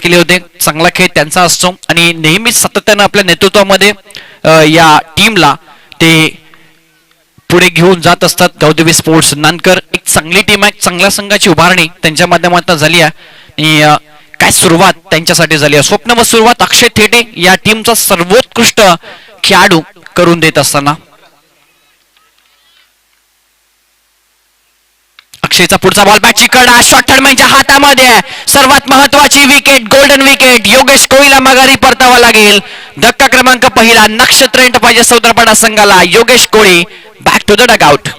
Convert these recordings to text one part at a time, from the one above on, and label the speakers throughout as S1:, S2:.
S1: केले होते. चांगला खेळ त्यांचा असतो आणि नेहमीच सातत्यानं आपल्या नेतृत्वामध्ये या टीमला ते पुढे घेऊन जात असतात. गावदेवी स्पोर्ट्स नानकर एक चांगली टीम आहे, चांगल्या संघाची उभारणी त्यांच्या माध्यमातून झाली आहे आणि काय सुरुवात त्यांच्यासाठी झाली आहे. स्वप्न व सुरुवात अक्षय थेटे या टीमचा सर्वोत्कृष्ट खेळाडू करून देत असताना अक्षयचा पुढचा बॉल बॅटची कडा शॉर्ट थर्डमॅनच्या हातामध्ये. सर्वात महत्वाची विकेट, गोल्डन विकेट. योगेश कोळीला माघारी परतावा लागेल. धक्का क्रमांक पहिला, नक्षत्र एंड पाहिजे सौदरपाडा संघाला. योगेश कोळी back to the dugout.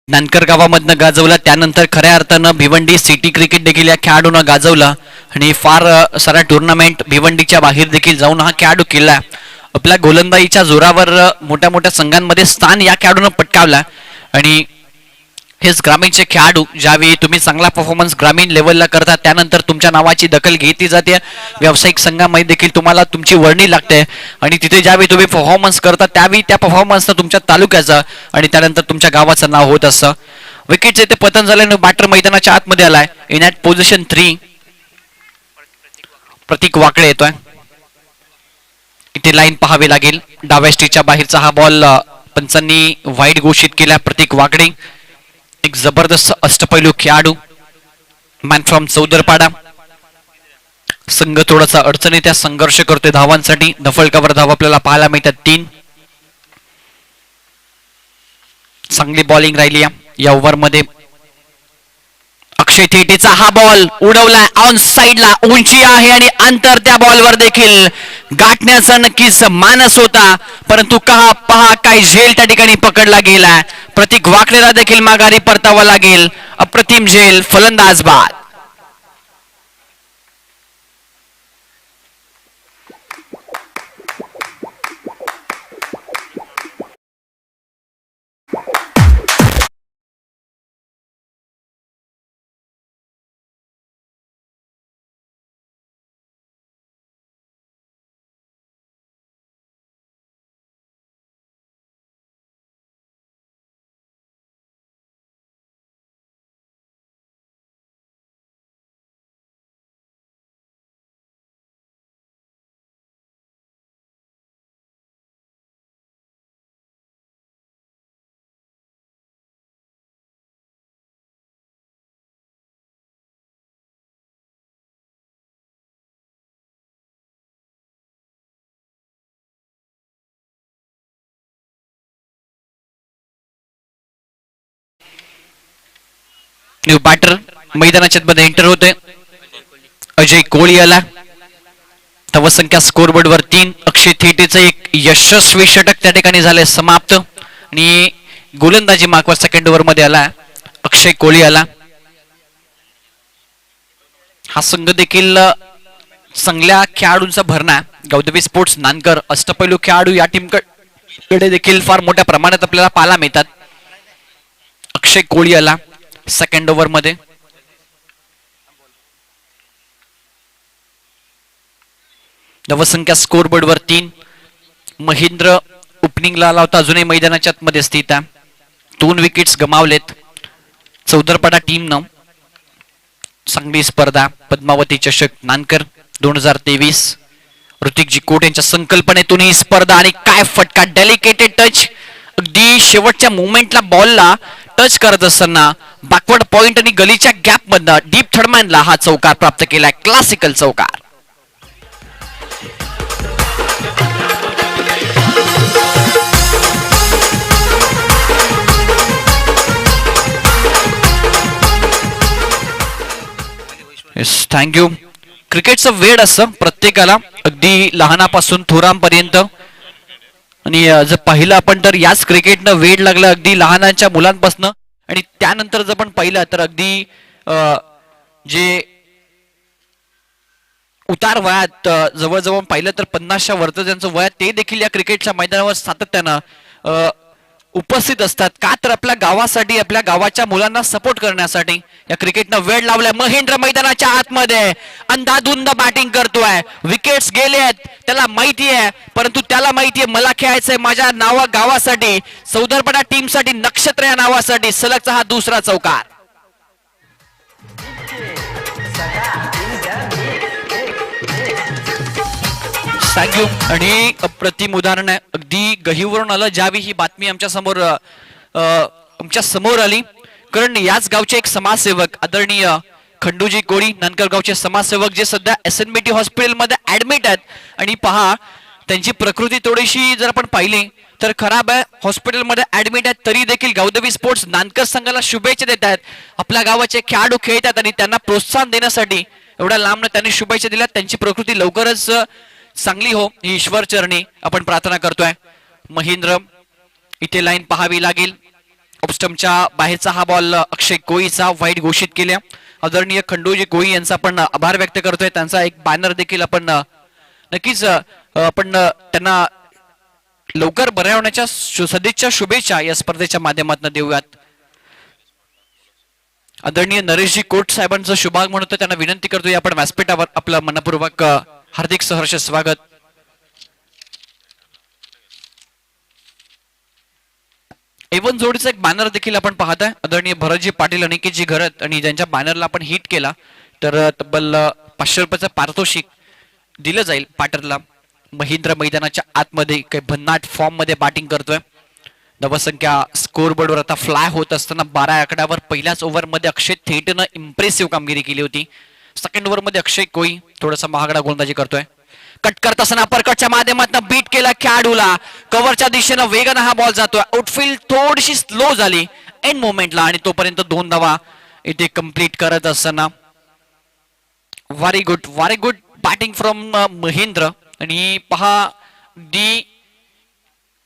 S1: Nankar गावामधनं गाजवला, त्यानंतर खऱ्या अर्थानं भिवंडी सिटी क्रिकेट देखील या खेळाडूंना गाजवला आणि फार सारा टुर्नामेंट भिवंडीच्या बाहेर देखील जाऊन हा खेळाडू केला. आपल्या गोलंदाजीच्या जोरावर मोठ्या मोठ्या संघांमध्ये स्थान या खेळाडूनं पटकावला आणि हेच ग्रामीणचे खेळाडू ज्यावेळी तुम्ही चांगला परफॉर्मन्स ग्रामीण लेवलला करता त्यानंतर तुमच्या नावाची दखल घेतली जाते. व्यावसायिक संघामध्ये देखील तुम्हाला तुमची वर्णी लागते आणि तिथे ज्यावेळी तुम्ही परफॉर्मन्स करता त्यावेळी त्या परफॉर्मन्सनं तुमच्या तालुक्याचं आणि त्यानंतर तुमच्या गावाचं नाव होत असतं. विकेटचे ते पतन झाल्याने बॅटर मैदानाच्या आतमध्ये आलाय. इन ॲट पोझिशन 3 प्रतीक वाकडे येतोय. इथे लाईन पाहावी लागेल. डाव्या स्टेजच्या बाहेरचा हा बॉल पंचांनी वाईट घोषित केला. प्रतीक वाकडे एक जबरदस्त अष्टपैलू खेळाडू, मॅन फ्रॉम चौदरपाडा. संघ थोडासा अडचणी त्या संघर्ष करतोय धावांसाठी. धफळकावर धाव आपल्याला पाहायला मिळतात 3. चांगली बॉलिंग राहिली या ओव्हरमध्ये. अक्षय थेटेचा हा बॉल उडवलाय ऑन साइडला, उंची आहे आणि अंतर त्या बॉलवर देखील गाठण्याचा नक्कीच मानस होता, परंतु पहा काय झेल त्या ठिकाणी पकडला गेलाय. प्रतीक वाकडेला देखील माघारी परतावा लागेल. अप्रतिम झेल, फलंदाज बाद. न्यू बॅटर मैदानाच्या मध्ये एंटर होते. अजय कोळी आला. धावसंख्या स्कोरबोर्ड वर 3. अक्षय थेटेचं एक यशस्वी षटक त्या ठिकाणी झालंय समाप्त आणि गोलंदाजी मार्कवर सेकंड ओव्हर मध्ये आला अक्षय कोळी आला. हा संघ देखील चांगल्या खेळाडूंचा भरणा. गावदेवी स्पोर्ट्स नानकर अष्टपैलू खेळाडू या टीमकडे देखील फार मोठ्या प्रमाणात आपल्याला पाहायला मिळतात. अक्षय कोळी आला सेकंड ओव्हर मध्ये. धावसंख्या स्कोरबोर्ड वर 3. महेंद्र ओपनिंगला आला होता, अजूनही मैदानाच्या आतमध्ये स्थित आहे. 2 विकेट्स गमावलेत. चौदरपाडा टीमनं चांगली स्पर्धा. पद्मावती चषक नानकर 2023 ऋतिकजी कोट यांच्या संकल्पनेतून ही स्पर्धा आणि काय फटका. डेलिकेटेड टच, अगदी शेवटच्या मोमेंटला बॉलला टच करत असताना बॅकवर्ड पॉइंट आणि गलीच्या गॅप मधनं डीप थर्डमॅनला हा चौकार प्राप्त केलाय. क्लासिकल चौकार. थँक्यू. क्रिकेटचं वेड असतं प्रत्येकाला, अगदी लहानापासून थोरांपर्यंत. आणि जर पाहिलं आपण तर याच क्रिकेटनं वेड लागलं अगदी लहानाच्या मुलांपासून. आणि त्यानंतर जर आपण पाहिलं तर अगदी जे उतार वयात जवळजवळ पाहिलं तर 50च्या वरचं ज्यांचं वयात ते देखील या क्रिकेटच्या मैदानावर सातत्यानं उपस्थित असतात. का तर आपल्या गावासाठी, आपल्या गावाच्या मुलांना सपोर्ट करण्यासाठी या क्रिकेटनं वेळ लावलाय. महेंद्र मैदानाच्या आतमध्ये अंधाधुंद बॅटिंग करतोय. विकेट्स गेले आहेत त्याला माहिती आहे, परंतु त्याला माहिती आहे मला खेळायचंय माझ्या गावासाठी, सौदरपडा टीमसाठी, नक्षत्र या नावासाठी. सलगचा हा दुसरा चौकार. थँक्यू. आणि अप्रतिम उदाहरण आहे, अगदी गहीवरून आलं ज्यावेळी ही बातमी आमच्या समोर आली. कारण याच गावचे एक समाजसेवक आदरणीय खंडूजी कोळी, नानकर गावचे समाजसेवक, जे सध्या SNBT हॉस्पिटलमध्ये ऍडमिट आहेत. आणि पहा त्यांची प्रकृती थोडीशी जर आपण पाहिली तर खराब आहे, हॉस्पिटलमध्ये ऍडमिट आहेत, तरी देखील गावदेवी स्पोर्ट्स नानकर संघाला शुभेच्छा देत आहेत. आपल्या गावाचे खेळाडू खेळतात आणि त्यांना प्रोत्साहन देण्यासाठी एवढ्या लांबनं त्यांनी शुभेच्छा दिल्या. त्यांची प्रकृती लवकरच चांगली हो ही ईश्वर चरणी आपण प्रार्थना करतोय. महेंद्र इथे लाईन पाहावी लागेल. ऑफस्टमच्या बाहेरचा हा बॉल अक्षय कोळीचा वाईट घोषित केल्या. आदरणीय खंडूजी कोळी यांचा आपण आभार व्यक्त करतोय. त्यांचा एक बॅनर देखील आपण नक्कीच आपण त्यांना लवकर बऱ्या होण्याच्या सदिच्छा शुभेच्छा या स्पर्धेच्या माध्यमातून देऊयात. आदरणीय नरेशजी कोट साहेबांचं शुभाग म्हणतो, त्यांना विनंती करतोय आपण व्यासपीठावर आपलं मनपूर्वक हार्दिक सहर्ष स्वागत. एवन जोडीचा एक बॅनर देखील आपण पाहत आहे. आदरणीय भरतजी पाटील, अनिकेतजी घरत, आणि ज्यांच्या बॅनरला आपण हिट केला तर तब्बल 500 रुपयाचं पारितोषिक दिलं जाईल पाटरला. महेंद्र मैदानाच्या आतमध्ये काही भन्नाट फॉर्म मध्ये बॅटिंग करतोय. नवसंख्या स्कोरबोर्डवर आता फ्लाय होत असताना 12 आकड्यावर पहिल्याच ओव्हरमध्ये अक्षय थेटनं इम्प्रेसिव्ह कामगिरी केली होती. सेकंड ओव्हरमध्ये अक्षय कोळी थोडासा महागडा गोलंदाजी करतोय. कट करत असताना अपरकटच्या माध्यमातून बीट केला खेळाडूला. कव्हरच्या दिशेनं वेगानं हा बॉल जातोय. आउटफील्ड थोडीशी स्लो झाली एंड मोमेंटला आणि तोपर्यंत 2 धावा इथे कंप्लीट करत असताना very good batting from Mahendra. आणि पहा दी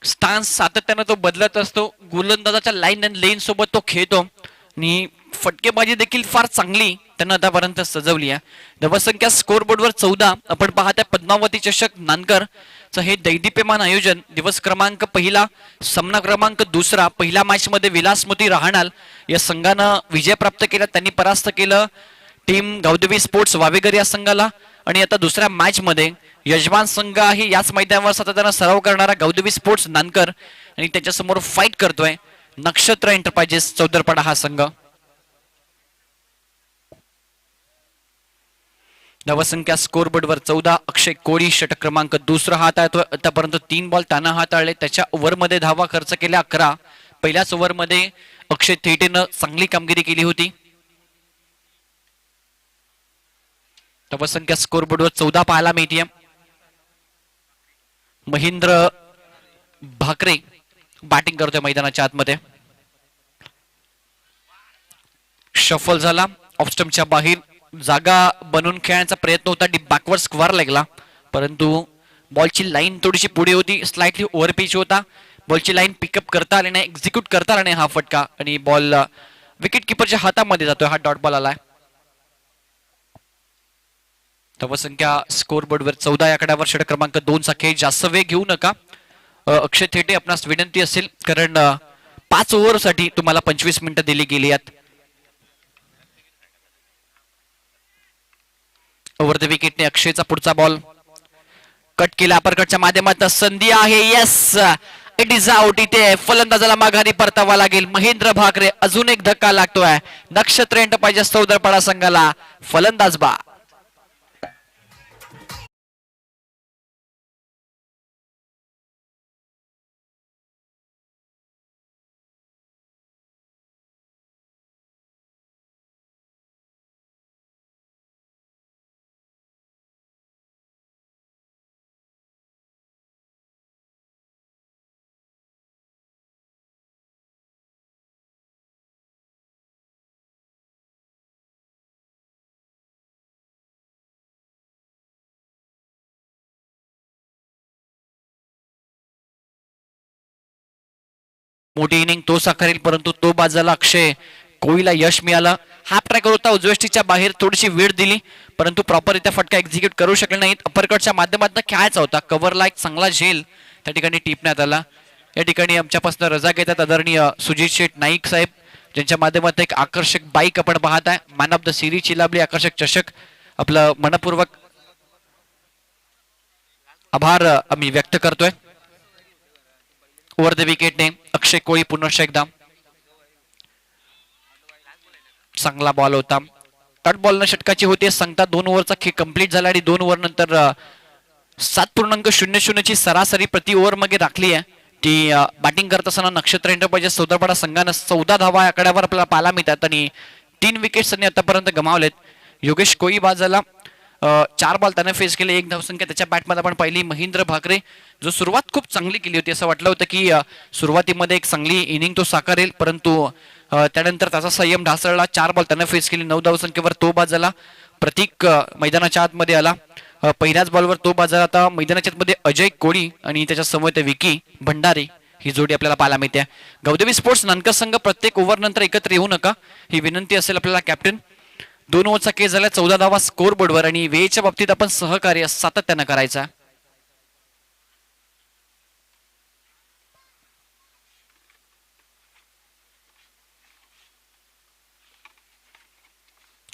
S1: स्टान्स सातत्यानं तो बदलत असतो. गोलंदाजाच्या लाईन अँड लेन सोबत तो खेळतो आणि फटकेबाजी देखील फार चांगली त्यानं आतापर्यंत सजवली आहे. धावसंख्या स्कोरबोर्डवर 14. आपण पाहताय पद्मावती चषक नानकर हे दैदिप्यमान आयोजन. दिवस क्रमांक पहिला, सामना क्रमांक दुसरा. पहिल्या मॅच मध्ये विलासमती राहणार या संघानं विजय प्राप्त केला. त्यांनी परास्त केलं टीम गावदेवी स्पोर्ट्स वावेगर या संघाला. आणि आता दुसऱ्या मॅच मध्ये यजमान संघ आहे याच मैदानावर सातत्यानं सराव करणारा गावदेवी स्पोर्ट्स नानकर, आणि त्याच्यासमोर फाईट करतोय नक्षत्र एंटरप्राइजेस चौदरपाडा हा संघ. धावसंख्या स्कोरबोर्डवर 14. अक्षय कोळी षटक क्रमांक दुसरा हाताळतोय. आतापर्यंत 3 बॉल त्यानं हाताळले. त्याच्या ओव्हरमध्ये धावा खर्च केल्या 11. पहिल्याच ओव्हरमध्ये अक्षय थेटेनं चांगली कामगिरी केली होती. धावसंख्या स्कोरबोर्डवर 14 पाहायला मिळते. महेंद्र भाकरे बॅटिंग करतोय मैदानाच्या आतमध्ये. शफल झाला ऑफस्टमच्या बाहेर. जागा बनवून खेळण्याचा प्रयत्न होता. डीप बॅकवर्ड स्क्वेअर लागला, परंतु बॉलची लाईन थोडीशी पुढे होती. स्लाइटली ओव्हर पिच होता. बॉलची लाईन पिकअप करता आली नाही, एक्झिक्यूट करता आला नाही हा फटका, आणि बॉल विकेट किपरच्या हातामध्ये जातोय. हा डॉट बॉल आलाय. धावसंख्या स्कोरबोर्डवर 14 या आकड्यावर. षटक क्रमांक 2 चा खेळ. जास्त वेळ घेऊ नका अक्षय थेटे, आपणास विनंती असेल, कारण 5 ओव्हरसाठी तुम्हाला 25 मिनिटं दिली गेली आहेत. ओव्हर द विकेटने अक्षयचा पुढचा बॉल कट केला. अपरकटच्या माध्यमातून संधी आहे. Yes, it is out. इथे फलंदाजाला माघारी परतावा लागेल. महेंद्र भाकरे अजून एक धक्का लागतोय नक्षत्र एंटरप्राइजेस चौदरपाडा संघाला. फलंदाज बा मोठी इनिंग तो साकारेल, परंतु तो बाजाला अक्षय कोहलीला यश मिळालं. हाफ ट्रॅकर होता, उजव्या बाहेर थोडीशी वेळ दिली, परंतु प्रॉपर इथे फटका एक्झिक्यूट करू शकले नाहीत. अपरकटच्या माध्यमातून खेळायचा होता, कव्हरला एक चांगला झेल त्या ठिकाणी टिपण्यात आला. या ठिकाणी आमच्यापासून रजा घेतात आदरणीय सुजित शेठ नाईक साहेब, ज्यांच्या माध्यमातून एक आकर्षक बाईक आपण पाहत आहे. मॅन ऑफ द सिरीजची लाभली आकर्षक चषक. आपलं मनपूर्वक आभार आम्ही व्यक्त करतोय. ओव्हर द विकेटने अक्षय कोहली पुनश्च एकदा चांगला बॉल होता. कट बॉल न षटकाची होते सांगता 2 ओव्हरचा खेळ कंप्लीट झाला आणि 2 ओव्हर नंतर 7.00 ची सरासरी प्रति ओव्हर मध्ये राखली आहे. ती बॅटिंग करत असताना नक्षत्र एंटरप्राइजेस सौदापाडा संघानं 14 धावा आकड्यावर आपल्याला पाहायला मिळतात आणि 3 विकेट्स त्यांनी आतापर्यंत गमावलेत. योगेश कोळी बाजाला 4 बॉल त्याने फेस केले, 1 धावसंख्या त्याच्या बॅटमध्ये आपण पाहिली. महेंद्र भाकरे जो सुरुवात खूप चांगली केली होती, असं वाटलं होतं की सुरुवातीमध्ये एक चांगली इनिंग तो साकारेल, परंतु त्यानंतर त्याचा संयम ढासळला. 4 बॉल त्याने फेस केली, 9 धावसंख्येवर तो बाजाला. प्रतीक मैदानाच्या आतमध्ये आला, पहिल्याच बॉलवर तो बाजार. आता मैदानाच्या आतमध्ये अजय कोळी आणि त्याच्या समोर विकी भंडारी ही जोडी आपल्याला पाहायला मिळते. गौदेवी स्पोर्ट्स नानकर संघ प्रत्येक ओव्हर नंतर एकत्र येऊ नका ही विनंती असेल आपल्याला. कॅप्टन 2 ओव्हरचा केस झाला, 14 धावा स्कोर बोर्डवर आणि वेळेच्या बाबतीत आपण सहकार्य सातत्यानं करायचा.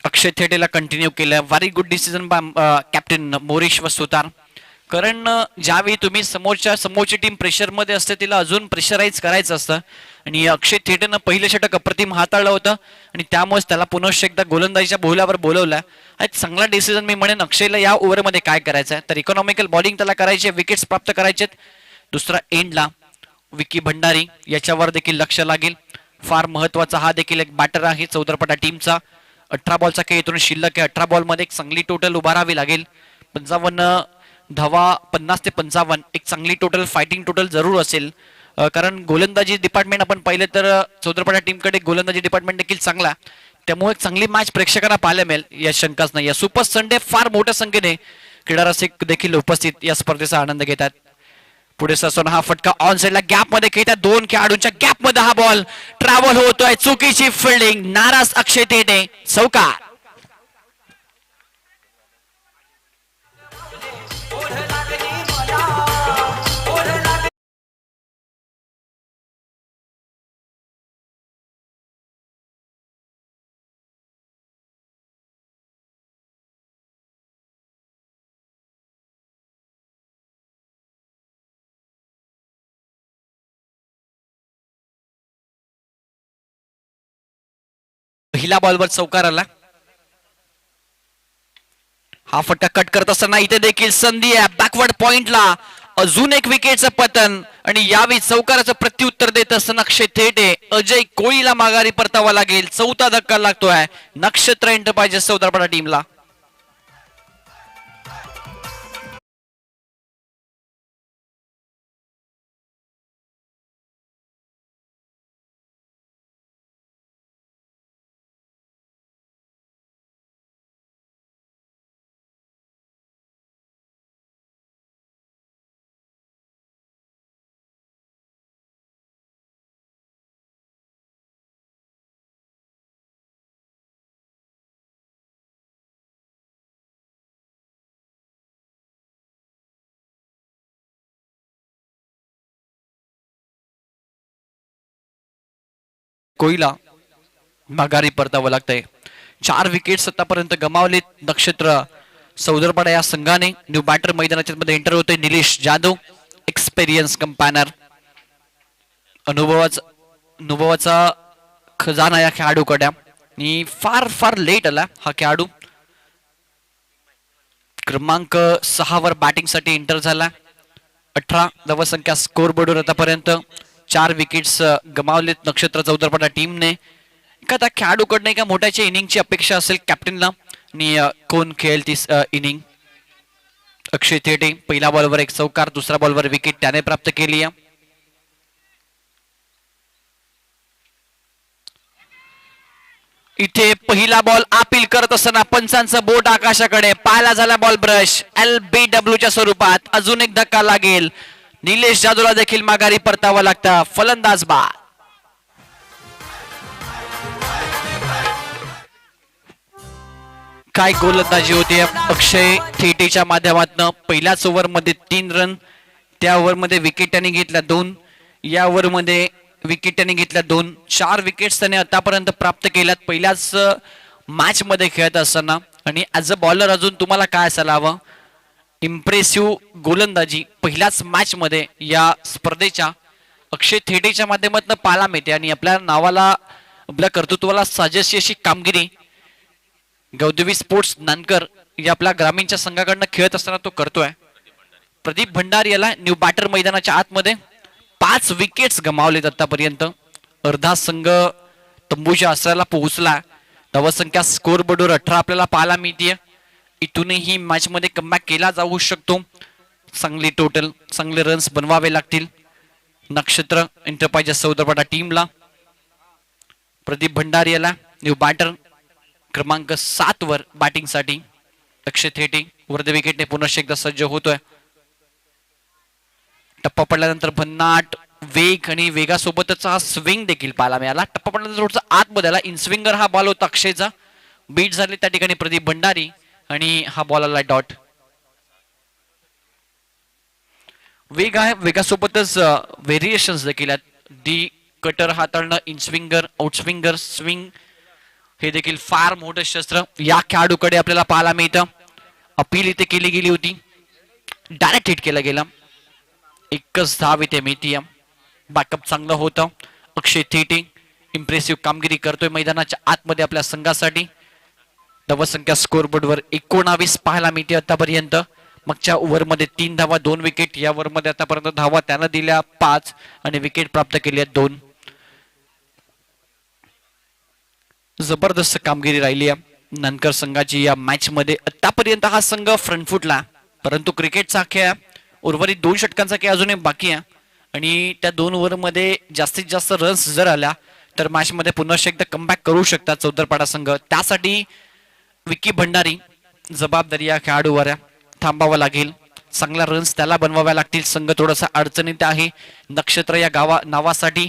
S1: अक्षय थेटेला कंटिन्यू केलं. व्हेरी गुड डिसिजन कॅप्टन मोरिश व सुतार. कारण ज्यावेळी तुम्ही समोरची टीम प्रेशरमध्ये असते तिला अजून प्रेशराईज करायचं असतं आणि अक्षय थेटेनं पहिलं षटक अप्रतिम हाताळलं होतं आणि त्यामुळेच त्याला पुनश्च एकदा गोलंदाजीच्या बोलावर बोलवलं. एक चांगला डिसिजन मी म्हणेन. अक्षयला या ओव्हरमध्ये काय करायचं आहे तर इकॉनॉमिकल बॉलिंग त्याला करायची, विकेट्स प्राप्त करायचे. दुसरा एंडला विकी भंडारी याच्यावर देखील लक्ष लागेल. फार महत्वाचा हा देखील एक बॅटर आहे चौदरपटा टीमचा. 18 बॉलचा खेळ इथून शिल्लक आहे. 18 बॉल मध्ये एक चांगली टोटल उभारावी लागेल. 55 धावा, 50 ते 55 एक चांगली टोटल फायटिंग टोटल जरूर असेल. कारण गोलंदाजी डिपार्टमेंट आपण पाहिलं तर चौदरपटा टीमकडे गोलंदाजी डिपार्टमेंट देखील चांगला, त्यामुळे एक चांगली मॅच प्रेक्षकांना पाहायला मिळेल या शंकाच नाही. या सुपर संडे फार मोठ्या संख्येने क्रीडा रसिक देखील उपस्थित या स्पर्धेचा आनंद घेतात. पुढे सरसोना हा फटका ऑन साइडला गॅप मध्ये खेळतात. 2 खेळाडूंच्या गॅप मध्ये हा बॉल ट्रॅव्हल होतोय. चुकीची फिल्डिंग, नाराज अक्षय थेटे, चौकार. पहिला बॉलवर चौकार आला. हा फटका कट करत असताना इथे देखील संधी आहे बॅकवर्ड पॉइंटला. अजून एक विकेटचं पतन आणि यावेळी चौकाराचं प्रत्युत्तर देत असताना अक्षय थेटे अजय कोळीला माघारी परतावा लागेल. 4था धक्का लागतोय नक्षत्र एंटरप्राइजेस चौदारपडा टीमला. कोहलीला माघारी परतावं लागतंय. 4 विकेट्स आतापर्यंत गमावलेत नक्षत्र चौदरपाडा या संघाने. न्यू बॅटर मैदानाच्या मध्ये एंटर होते निलेश जाधव, एक्सपिरियन्स कंपॅनर, अनुभवाचा खजाना या खेळाडूकडे आणि फार लेट आला हा खेळाडू. क्रमांक 6 वर बॅटिंग साठी एंटर झाला. 18 धावसंख्या स्कोर बोर्डवर आतापर्यंत. 4 विकेट्स गमावलेत नक्षत्र चौदरपटा टीमने. एखादा खेळाडूकडनं एका मोठ्याच्या इनिंगची अपेक्षा असेल कॅप्टनला आणि कोण खेळेल ती इनिंग. अक्षय थेटे पहिल्या बॉलवर एक चौकार, दुसऱ्या बॉलवर विकेट त्याने प्राप्त केली आहे. इथे पहिला बॉल अपील करत असताना पंचांचं बोट आकाशाकडे. पाहिला झाला बॉल ब्रश LBW च्या स्वरूपात. अजून एक धक्का लागेल. निलेश जाधवला देखील माघारी परतावा लागता. फलंदाज बाद. काय गोलंदाजी होती अक्षय थेटेच्या माध्यमातून. पहिल्याच ओव्हरमध्ये 3 रन, त्या ओव्हरमध्ये विकेट त्याने घेतल्या 2, या ओव्हरमध्ये विकेट त्याने घेतल्या 2. 4 विकेट्स त्याने आतापर्यंत प्राप्त केल्यात पहिल्याच मॅच मध्ये खेळत असताना. आणि ॲज अ बॉलर अजून तुम्हाला काय असायला हवं, इम्प्रेसिव्ह गोलंदाजी पहिल्याच मॅच मध्ये या स्पर्धेच्या अक्षय थेटेच्या माध्यमातून पाहायला मिळते. आणि आपल्या नावाला, आपल्या कर्तृत्वाला साजेशी अशी कामगिरी गौदेवी स्पोर्ट्स नानकर या आपल्या ग्रामीणच्या संघाकडनं खेळत असताना तो करतोय. प्रदीप भंडारी याला न्यू बॅटर मैदानाच्या आतमध्ये 5 विकेट्स गमावलेत आतापर्यंत. अर्धा संघ तंबूच्या आसऱ्याला पोहोचला. धावसंख्या स्कोर बोर्डवर 18 आपल्याला पाहायला मिळते. इथूनही मॅच मध्ये कमबॅक केला जाऊ शकतो. चांगली टोटल, चांगले रन्स बनवावे लागतील नक्षत्र एंटरप्राइजेस सौदरपाडा टीमला. प्रदीप भंडारी याला न्यू बॅटर क्रमांक 7 वर बॅटिंग साठी. अक्षय थेटे वरद विकेटने पुनश्च एकदा सज्ज होतोय. टप्पा पडल्यानंतर भन्नाट वेग आणि वेगासोबतच हा स्विंग देखील पाहायला मिळाला. टप्पा पडल्यानंतर थोडंसं आतमध्ये आला. इनस्विंगर हा बॉल होता अक्षयचा. बीट झाले त्या ठिकाणी प्रदीप भंडारी आणि हा बॉल आला डॉट. वेग आहे, वेगासोबतच व्हेरिएशन्स देखील आहेत. डी कटर हाताळणं, इनस्विंगर, आउटस्विंगर, स्विंग हे देखील फार मोठं शस्त्र या खेळाडूकडे आपल्याला पाहायला मिळतं. अपील इथे केली गेली होती, डायरेक्ट हिट केला गेला. एकच धाव इथे मिळते. बॅकअप चांगलं होतं. अक्षय थेटे इम्प्रेसिव्ह कामगिरी करतोय मैदानाच्या आतमध्ये आपल्या संघासाठी. धावसंख्या स्कोरबोर्डवर 19 पाहायला मिळते आतापर्यंत. मागच्या ओव्हरमध्ये 3 धावा 2 विकेट. या ओव्हरमध्ये आतापर्यंत धावा त्यानं दिल्या 5 आणि विकेट प्राप्त केली 2. जबरदस्त कामगिरी राहिली आहे नानकर संघाची या मॅच मध्ये. आतापर्यंत हा संघ फ्रंटफुटला, परंतु क्रिकेटचा खेळ उर्वरित 2 षटकांचा खेळ अजूनही बाकी आहे. आणि त्या 2 ओव्हरमध्ये जास्तीत जास्त रन्स जर आल्या तर मॅच मध्ये पुन्हा एकदा कमबॅक करू शकतात चौदरपाडा संघ. त्यासाठी विकी भंडारी जबाबदारी या खेळाडूवर थांबावं लागेल. चांगल्या रन्स त्याला बनवाव्या लागतील. संघ थोडासा अडचणीत आहे. नक्षत्र या नावासाठी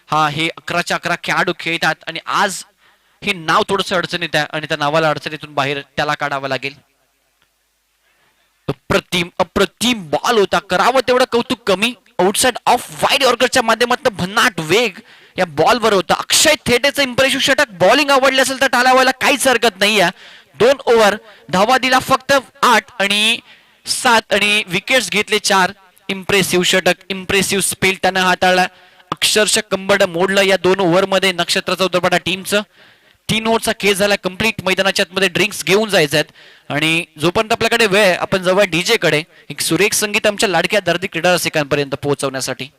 S1: हे 11च्या 11 खेळाडू खेळतात आणि आज हे नाव थोडंसं अडचणीत आहे आणि त्या नावाला अडचणीतून बाहेर त्याला काढावं लागेल. अप्रतिम बॉल होता, करावं तेवढं कौतुक कमी. आउटसाइड ऑफ वाईड यॉर्करच्या माध्यमातून भन्नाट वेग या बॉलवर होता. अक्षय थेटेचं इम्प्रेसिव्ह षटक. बॉलिंग आवडली असेल तर टाळावायला काहीच हरकत नाहीये. 2 ओव्हर, धावा दिला फक्त 8 आणि 7 आणि विकेट्स घेतले 4. इम्प्रेसिव्ह षटक, इम्प्रेसिव्ह स्पेल त्यानं हाताळला. अक्षरशः कंबड मोडलं या 2 ओव्हरमध्ये नक्षत्र चौदरपाडा टीमचं. 3 ओव्हरचा खेळ झाला कंप्लीट. मैदानाच्या आतमध्ये ड्रिंक्स घेऊन जायचे आहेत आणि जोपर्यंत आपल्याकडे वेळ, आपण जवळ डीजे कडे एक सुरेख संगीत आमच्या लाडक्या दर्दी क्रीडा रसिकांपर्यंत पोहोचवण्यासाठी.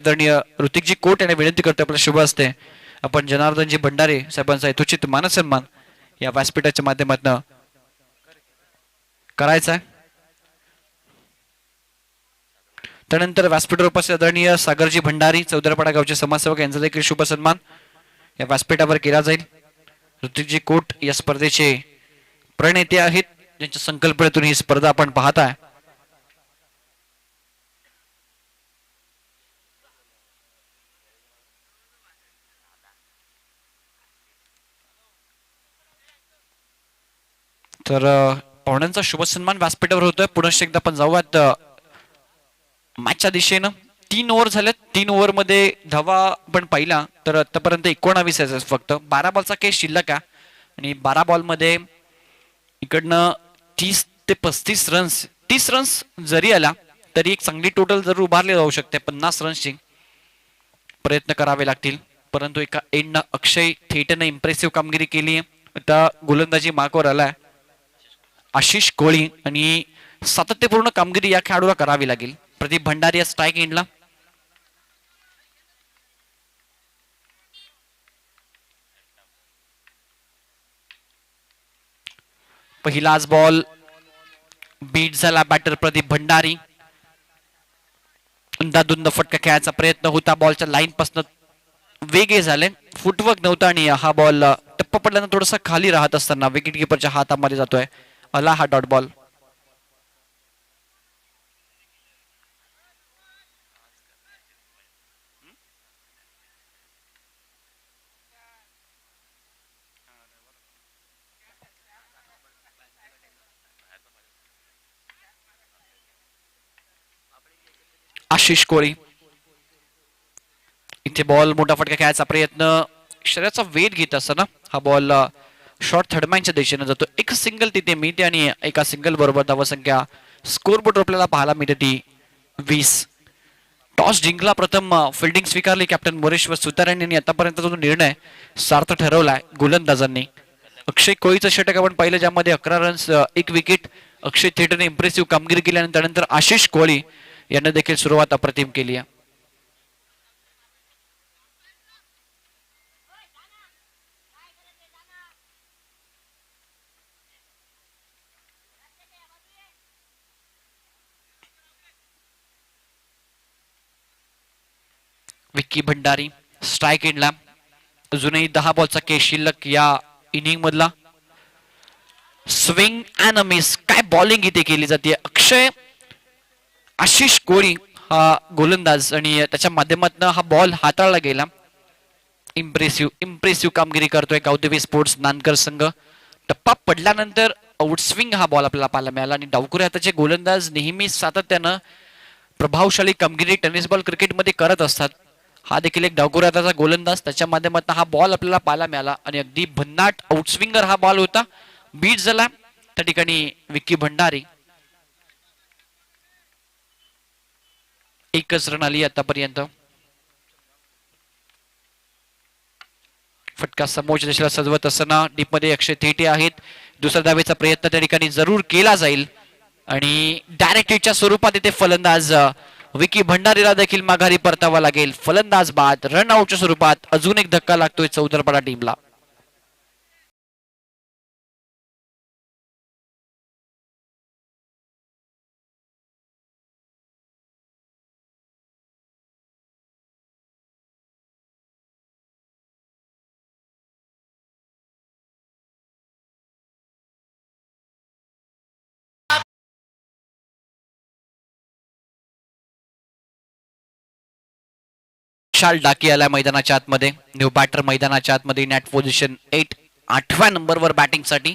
S1: आदरणीय ऋतिकजी कोट यांनी विनंती करतो आपल्या शुभ असते आपण जनार्दनजी भंडारे साहेबांचा यथोचित मानसन्मान या व्यासपीठाच्या माध्यमातून करायचा आहे. त्यानंतर व्यासपीठावर उपस्थित आदरणीय सागरजी भंडारी चौदरपाडा गावचे समाजसेवक यांचा देखील शुभ सन्मान या व्यासपीठावर केला जाईल. ऋतिकजी कोट या स्पर्धेचे प्रणेते आहेत, ज्यांच्या संकल्पनेतून ही स्पर्धा आपण पाहताय. तर पाहुण्यांचा शुभ सन्मान व्यासपीठावर होतोय. पुनश्च एकदा आपण जाऊयात मॅचच्या दिशेनं. 3 ओव्हर झालेत. 3 ओव्हर मध्ये धावा पण पाहिला तर आतापर्यंत 19 आहे फक्त. 12 बॉलचा खेळ शिल्लक आहे आणि 12 बॉल मध्ये इकडनं 30 ते 35 रन्स, 30 रन्स जरी आला तरी एक चांगली टोटल जरूर उभारली जाऊ शकते. 50 रन्सची प्रयत्न करावे लागतील, परंतु एका एंडनं अक्षय थेटनं इम्प्रेसिव्ह कामगिरी केली आहे. आता गोलंदाजी मार्कवर आलाय आशिष कोळी आणि सातत्यपूर्ण कामगिरी या खेळाडूला करावी लागेल. प्रदीप भंडारी या स्ट्राईक एंडला. पहिलाच बॉल बीट झाला बॅटर प्रदीप भंडारी. अंदाधुंद फटका खेळायचा प्रयत्न होता, बॉलच्या लाईन पासून वेगळे झाले, फुटवर्क नव्हता आणि हा बॉल टप्पा पडल्यानं थोडासा खाली राहत असताना विकेट किपरच्या हातामध्ये जातोय. आला हा डॉट बॉल. आशिष कोळी इथे बॉल मोठा फटका खेळायचा प्रयत्न, शरीराचा वेट घेत असताना हा बॉल शॉर्ट थर्डमॅनच्या दिशेने जातो. एक सिंगल तिथे मिळते आणि एका सिंगल बरोबर धावसंख्या स्कोरबोर्ड आपल्याला पाहायला मिळते ती 20. टॉस जिंकला प्रथम फिल्डिंग स्वीकारली कॅप्टन मोरेश्वर सुतार यांनी. आतापर्यंत जो निर्णय सार्थ ठरवलाय गोलंदाजांनी. अक्षय कोळीचं षटक आपण पाहिलं, ज्यामध्ये 11 रन्स 1 विकेट. अक्षय थेटरने इम्प्रेसिव्ह कामगिरी केली आणि त्यानंतर आशिष कोळी यांना देखील सुरुवात अप्रतिम केली आहे. विक्की भंडारी स्ट्राईक एंडला. अजूनही 10 बॉलचा केस शिल्लक या इनिंग मधला. स्विंग अँड अ मिस, काय बॉलिंग इथे केली जाते. अक्षय आशिष कोळी हा गोलंदाज आणि त्याच्या माध्यमातून हा बॉल हाताळला गेला. इम्प्रेसिव्ह कामगिरी करतोय गावदेवी स्पोर्ट्स नानकर संघ. टप्पा पडल्यानंतर आउटस्विंग हा बॉल आपल्याला पाहायला मिळाला आणि डावखुरे हाताचे गोलंदाज नेहमी सातत्यानं प्रभावशाली कामगिरी टेनिस बॉल क्रिकेटमध्ये करत असतात. हा देखील एक डावखुरे हाताचा गोलंदाज, त्याच्या माध्यमातून हा बॉल आपल्याला पाहायला मिळाला आणि अगदी भन्नाट आउटस्विंगर हा बॉल होता. बीट झाला त्या ठिकाणी विक्की भंडारी. एकच रन आली आतापर्यंत. फटका समोरच्या दिशेला सजवत असताना डीपमध्ये अक्षय थेटे आहेत. दुसऱ्या धावेचा प्रयत्न त्या ठिकाणी जरूर केला जाईल आणि डायरेक्ट हिटच्या स्वरूपात इथे फलंदाज विकी भंडारीला देखील माघारी परतावा लागेल. फलंदाज बाद, रन आउटच्या स्वरूपात अजून एक धक्का लागतोय चौदरपाडा टीमला. विशाल डाकी आलाय मैदानाच्या आतमध्ये. न्यू बॅटर मैदानाच्या आतमध्ये. नॅट पोझिशन 8, 8व्या नंबरवर बॅटिंग साठी.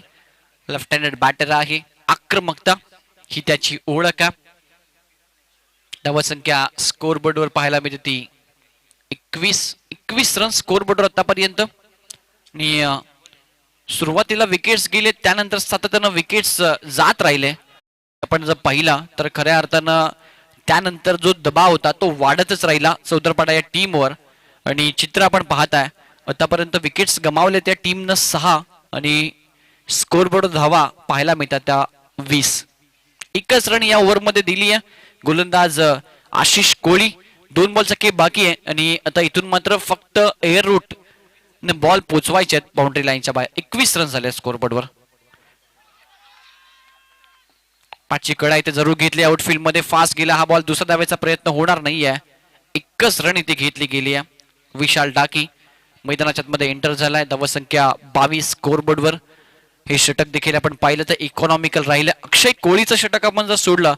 S1: लेफ्ट हँडेड बॅटर आहे. आक्रमकता ही त्याची ओळख आहे. धावसंख्या स्कोर बोर्डवर पाहायला मिळते ती 21 रन स्कोर बोर्डवर आतापर्यंत. आणि सुरुवातीला विकेट्स गेले, त्यानंतर सातत्यानं विकेट्स जात राहिले. आपण जर पाहिला तर खऱ्या अर्थानं त्यानंतर जो दबाव होता तो वाढतच राहिला चौदरपाडा या टीमवर. आणि चित्र आपण पाहताय, आतापर्यंत विकेट्स गमावले त्या टीमनं 6 आणि स्कोरबोर्ड धावा पाहायला मिळतात त्या 20. एकच रन या ओव्हरमध्ये दिली आहे. गोलंदाज आशिष कोळी. 2 बॉलचा केप बाकी आहे आणि आता इथून मात्र फक्त एअर रूट बॉल पोचवायचे आहेत बाउंड्री लाईनच्या बाहेर. 21 रन झाले स्कोरबोर्डवर. पाचची कडा इथे जरूर घेतली. आउटफील्ड मध्ये फास्ट गेला हा बॉल. दुसरा धावायचा प्रयत्न होणार नाहीये. एकच रन इथे घेतली गेली आहे. विशाल डाकी मैदानाच्या मध्ये एंटर झालाय. धावसंख्या 22 स्कोरबोर्डवर. हे षटक देखील आपण पाहिलं तर इकॉनॉमिकल राहिलं. अक्षय कोळीचं षटक आपण जर सोडलं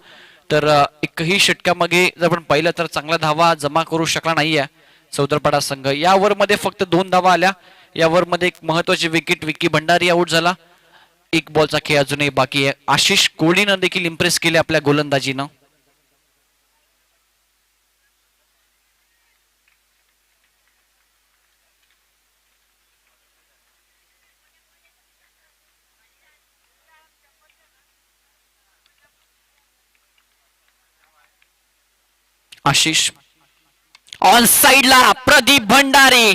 S1: तर एकही षटकामागे जर आपण पाहिलं तर चांगला धावा जमा करू शकला नाहीये चौदरपाडा संघ. या ओव्हर मध्ये फक्त 2 धावा आल्या. या ओव्हर मध्ये एक महत्वाची विकेट. विक्की भंडारी आउट झाला. 1 बॉलचा खेळ अजूनही बाकी आहे. आशिष कोळीनं देखील इम्प्रेस केले आपल्या गोलंदाजीनं. आशिष ऑन साइडला प्रदीप भंडारी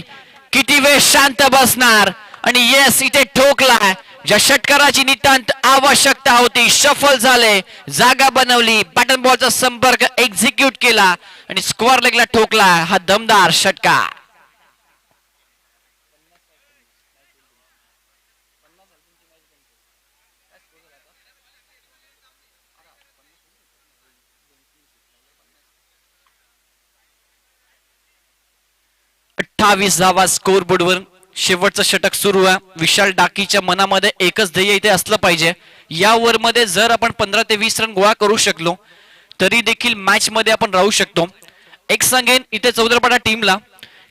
S1: किती वेळ शांत बसणार आणि येस इथे ठोकलाय ज्या षटकाराची नितांत आवश्यकता होती सफल झाले जागा बनवली बटन बॉलचा संपर्क एक्झिक्यूट केला आणि स्क्वेअर लेगला ठोकला हा दमदार षटकार 28 धावा स्कोर बोर्डवर शेवटचं षटक सुरू आहे विशाल डाकीच्या मनामध्ये एकच ध्येय इथे असलं पाहिजे या ओव्हर मध्ये जर आपण 15 ते 20 रन गोळा करू शकलो तरी देखील मॅच मध्ये आपण राहू शकतो एक सांगेन इथे चौदरपाडा टीमला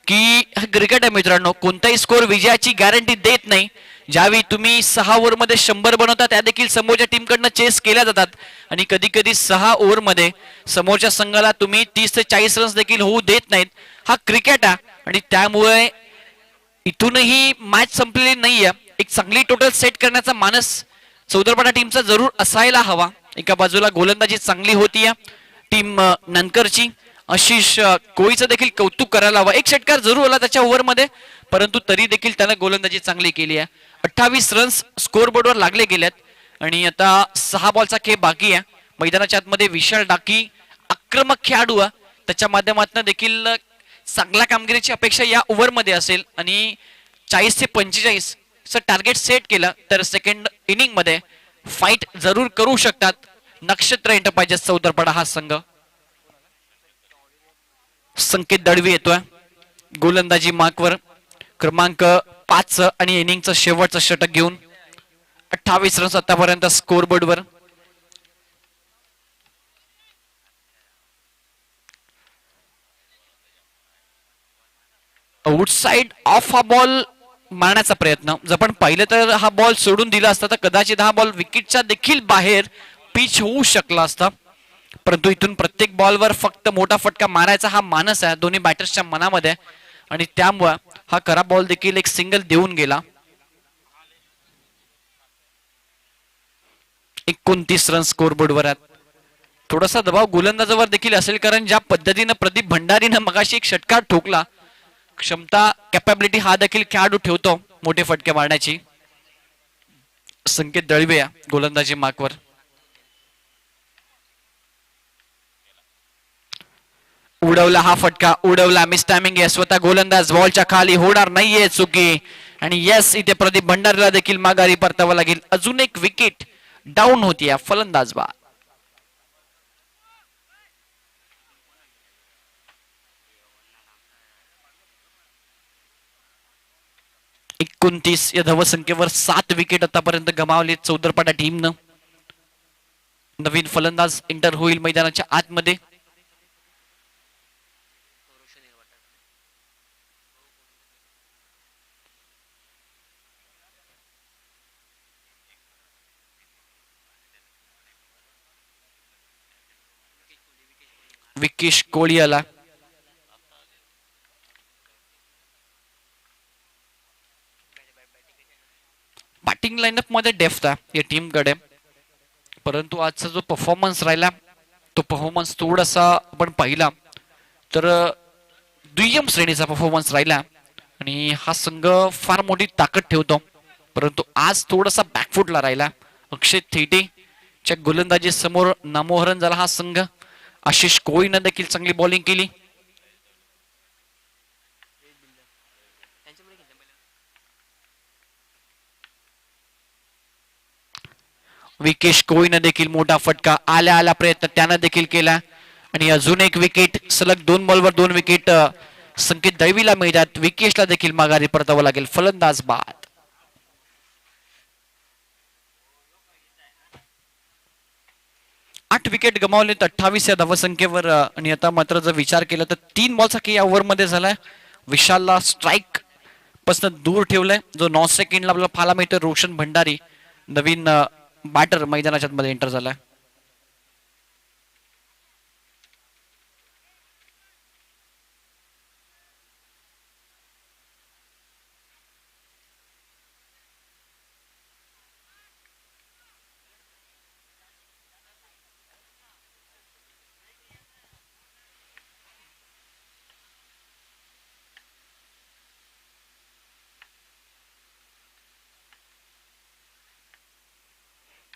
S1: की क्रिकेट आहे मित्रांनो कोणताही स्कोर विजयाची गॅरंटी देत नाही ज्यावेळी तुम्ही 6 ओव्हर मध्ये 100 बनवता त्या देखील समोरच्या टीमकडनं चेस केल्या जातात आणि कधी कधी 6 ओव्हर मध्ये समोरच्या संघाला तुम्ही 30 ते 40 रन्स देखील होऊ देत नाहीत हा क्रिकेट आहे आणि त्यामुळे इथूनही मॅच संपलेली नाहीये एक चांगली टोटल सेट करण्याचा मानस चौदरपाडा टीमचा जरूर असायला हवा एका बाजूला गोलंदाजी चांगली होती टीम नंकरची आशिष कोळीचं देखील कौतुक करायला हवं एक षटकार जरूर आला त्याच्या ओव्हर मध्ये परंतु तरी देखील त्यानं गोलंदाजी चांगली केली आहे 28 रन्स स्कोर बोर्डवर लागले गेलेत आणि आता 6 बॉलचा खेळ बाकी आहे मैदानाच्या आतमध्ये विशाल डाकी आक्रमक खेळाडू आहे त्याच्या माध्यमातून देखील चांगल्या कामगिरीची अपेक्षा या ओव्हर मध्ये असेल आणि 40 ते 45 टार्गेट सेट केलं तर सेकंड इनिंग मध्ये फाईट जरूर करू शकतात नक्षत्र एंटरप्राइजेस चौदरपाडा हा संघ संकेत दळवी येतोय गोलंदाजी मार्कवर क्रमांक 5 आणि इनिंगचं शेवटचं षटक घेऊन 28 रन्स आतापर्यंत स्कोर बोर्डवर आउटसाइड ऑफ हा बॉल मारण्याचा प्रयत्न जर आपण पाहिलं तर हा बॉल सोडून दिला असता तर कदाचित हा बॉल विकेटच्या देखील बाहेर पिच होऊ शकला असता परंतु इथून प्रत्येक बॉलवर फक्त मोठा फटका मारायचा हा मानस आहे दोन्ही बॅटर्सच्या मनामध्ये आणि त्यामुळे हा खरा बॉल देखील एक सिंगल देऊन गेला 29 रन स्कोर बोर्डवर आहेत थोडासा दबाव गोलंदाजावर देखील असेल कारण ज्या पद्धतीने प्रदीप भंडारीनं मगाशी एक षटकार ठोकला क्षमता कॅपॅबिलिटी हा देखील खेळाडू ठेवतो मोठे फटके मारण्याची संकेत दळवे या गोलंदाजी मार्कवर उडवला हा फटका उडवला मिस टायमिंग आहे स्वतः गोलंदाज बॉलच्या खाली होणार नाहीये चुकी आणि यस इथे प्रदीप भंडारीला देखील माघारी परतावं लागेल अजून एक विकेट डाऊन होती या फलंदाज बाद 29 या धावसंख्येवर 7 विकेट आतापर्यंत गमावले चौदरपाडा टीमनं नवीन फलंदाज एंटर होईल मैदानाच्या आतमध्ये विकेश कोळी आला बॅटिंग लाईनअप मध्ये डेफ्थ आहे या टीम कडे परंतु आजचा जो परफॉर्मन्स राहिला तो परफॉर्मन्स थोडासा आपण पाहिला तर दुय्यम श्रेणीचा परफॉर्मन्स राहिला आणि हा संघ फार मोठी ताकद ठेवतो परंतु आज थोडासा बॅकफुटला राहिला अक्षय थेटेच्या गोलंदाजी समोर नामोहरण झाला हा संघ आशिष कोळीनं देखील चांगली बॉलिंग केली विकेश कोळीनं देखील मोठा फटका आल्या आला प्रयत्न त्यानं देखील केला आणि अजून एक विकेट सलग 2 बॉलवर 2 विकेट संकेत दळवीला मिळतात विकेशला देखील माघारी परतावं लागेल फलंदाज बाद 8 विकेट गमावले 28 या धावसंख्येवर आणि आता मात्र जर विचार केला तर 3 बॉलचा की या ओव्हर मध्ये झालाय विशालला स्ट्राईक पासून दूर ठेवलाय जो 9 सेकंडला आपल्याला पाहायला मिळतोय रोशन भंडारी नवीन बॅटर मैदानाच्या मध्ये एंटर झालाय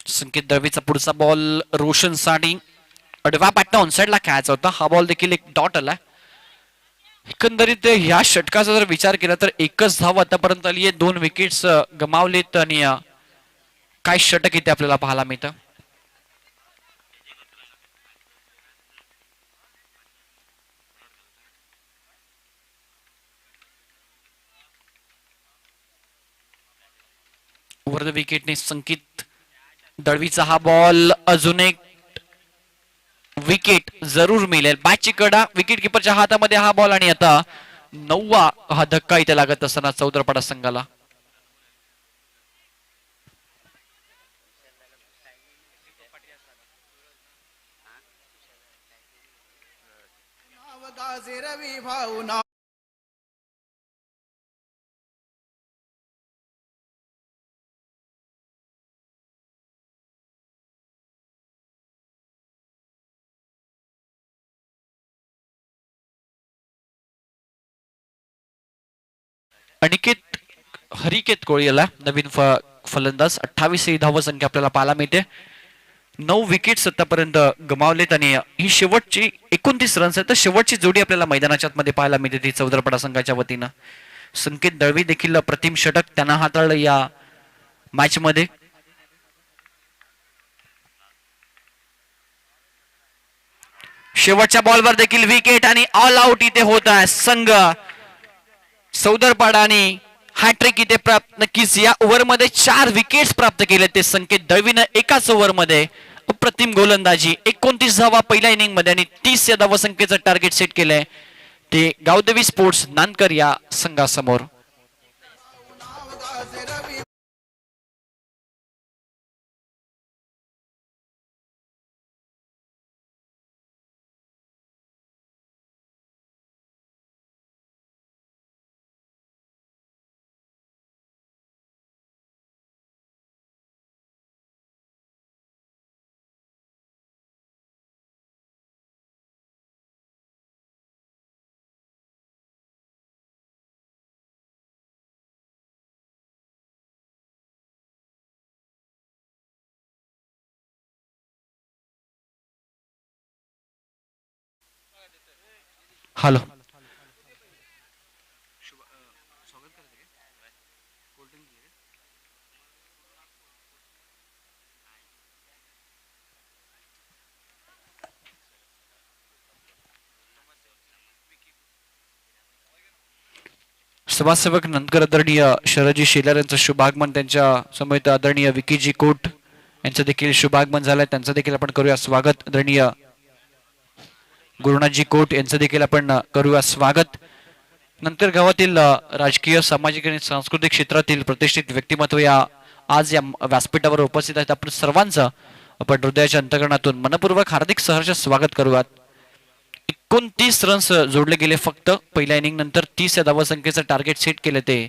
S1: संकेत दळवीचा पुढचा बॉल रोशनसाठी अडवा पाटणा ऑनसाइडला खेळायचा होता. हा बॉल देखील एक डॉट आला. एकंदरीत ह्या षटकाचा जर विचार केला तर एकच धाव आतापर्यंत आली आहे. 2 विकेट्स गमावलेत आणि काय षटक इथे आपल्याला पाहायला मिळतं. ओव्हर द विकेटने संकेत दळवीचा हा बॉल अजून एक विकेट जरूर मिळेल. बॅटची कडा विकेट किपरच्या हातामध्ये हा बॉल आणि आता 9वा हा धक्का इथे लागत असताना चौदरपाडा संघाला. अनिकेत हरिकेत कोळी याला नवीन फलंदाज. 28 ही धाव संख्या आपल्याला पाहायला मिळते. 9 विकेट्स आतापर्यंत गमावलेत आणि ही शेवटची 29 रन्स आहेत. तर शेवटची जोडी आपल्याला मैदानाच्या आतमध्ये पाहायला मिळते ती चौदरपाडा संघाच्या वतीनं. संकेत दळवी देखील प्रतिम षटक त्यांना हाताळलं या मॅच मध्ये. शेवटच्या बॉलवर देखील विकेट आणि ऑल आउट इथे होत आहे. संघ चौदरपाडा आणि हॅट्रिक इथे प्राप्त. नक्कीच या ओव्हरमध्ये 4 विकेट्स प्राप्त केले ते संकेत दळवीनं एकाच ओव्हरमध्ये. अप्रतिम गोलंदाजी. 29 धावा पहिल्या इनिंग मध्ये आणि 30 या धावसंख्येचं टार्गेट सेट केलंय ते गावदेवी स्पोर्ट्स नानकर या संघासमोर. हॅलो समाजसेवक नंदकर आदरणीय शरदजी शेलार यांचं शुभागमन. त्यांच्या समेत आदरणीय विकीजी कोट यांचं देखील शुभागमन झालंय. त्यांचं देखील आपण करूया स्वागत. आदरणीय गुरुनाथजी कोट यांचं देखील आपण करूया स्वागत. नंतर गावातील राजकीय सामाजिक आणि सांस्कृतिक क्षेत्रातील प्रतिष्ठित व्यक्तिमत्व या आज या व्यासपीठावर उपस्थित आहेत. आपण सर्वांचं आपण हृदयाच्या अंतकरणातून मनपूर्वक हार्दिक सहर्ष स्वागत करूयात. 29 रन्स जोडले गेले फक्त पहिल्या इनिंग नंतर. 30 या धावसंख्येचं टार्गेट सेट केलं ते.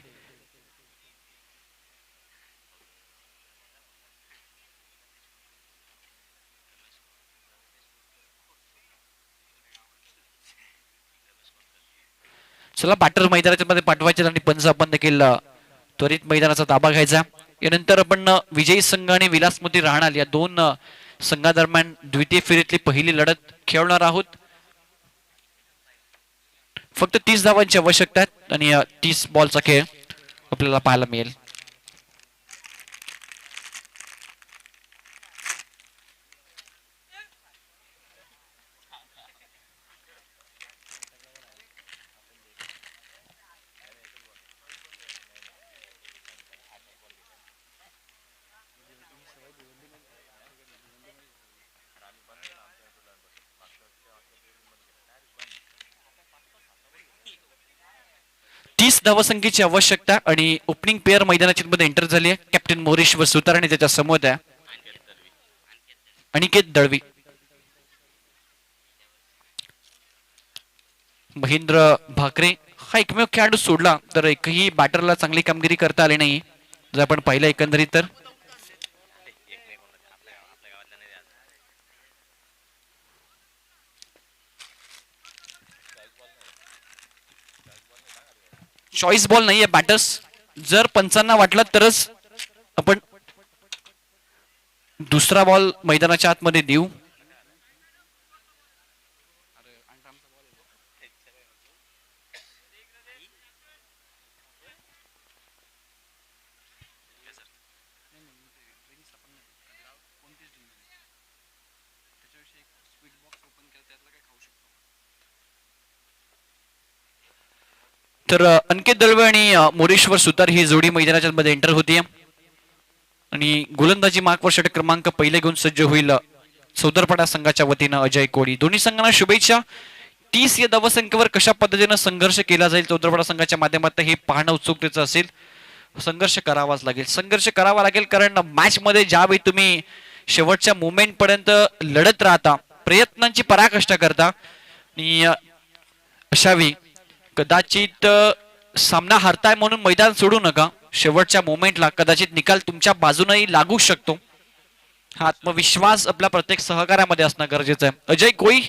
S1: चला बॅटर मैदानाच्या मध्ये पाठवायचे आणि पंच आपण देखील त्वरित मैदानाचा ताबा घ्यायचा. यानंतर आपण विजयी संघ आणि विलासमोती राहणार या 2 संघादरम्यान द्वितीय फेरीतली पहिली लढत खेळणार आहोत. फक्त 30 धावांची आवश्यकता आहे आणि 30 बॉलचा खेळ आपल्याला पाहायला मिळेल. धावसंख्येची आवश्यकता आणि ओपनिंग पेअर मैदानाच्या मध्ये एंटर झाली आहे. कॅप्टन मोरेश्वर सुतार आणि त्याच्या समोर आहे अनिकेत दळवी. महेंद्र भाकरे हा एकमेव खेळाडू सोडला तर एकही बॅटरला चांगली कामगिरी करता आली नाही जर आपण पाहिलं एकंदरीत तर. चॉईस बॉल नाहीये बॅटर्स. जर पंचांना वाटलं तरच आपण दुसरा बॉल मैदानाच्या आतमध्ये देऊ. तर अंकित दळवे आणि मोरेश्वर सुतार ही जोडी मैदानाच्या मध्ये एंटर होती आणि गोलंदाजी मार्कवर षटक क्रमांक पहिले घेऊन सज्ज होईल सौदरपाडा संघाच्या वतीनं अजय कोळी. दोन्ही संघांना शुभेच्छा. 30 या धावसंख्येवर कशा पद्धतीनं संघर्ष केला जाईल सौदरपाडा संघाच्या माध्यमातून हे पाहणं उत्सुकतेचं असेल. संघर्ष करावाच लागेल, संघर्ष करावा लागेल, कारण मॅच मध्ये ज्यावेळी तुम्ही शेवटच्या मोमेंट पर्यंत लढत राहता, प्रयत्नांची पराकाष्ठा करता आणि अशावेळी कदाचित सामना हरताय म्हणून मैदान सोडू नका. शेवटच्या मोमेंटला कदाचित निकाल तुमच्या बाजूनही लागू शकतो. हा आत्मविश्वास आपल्या प्रत्येक सहकार्यामध्ये असणं गरजेचं आहे. अजय कोळी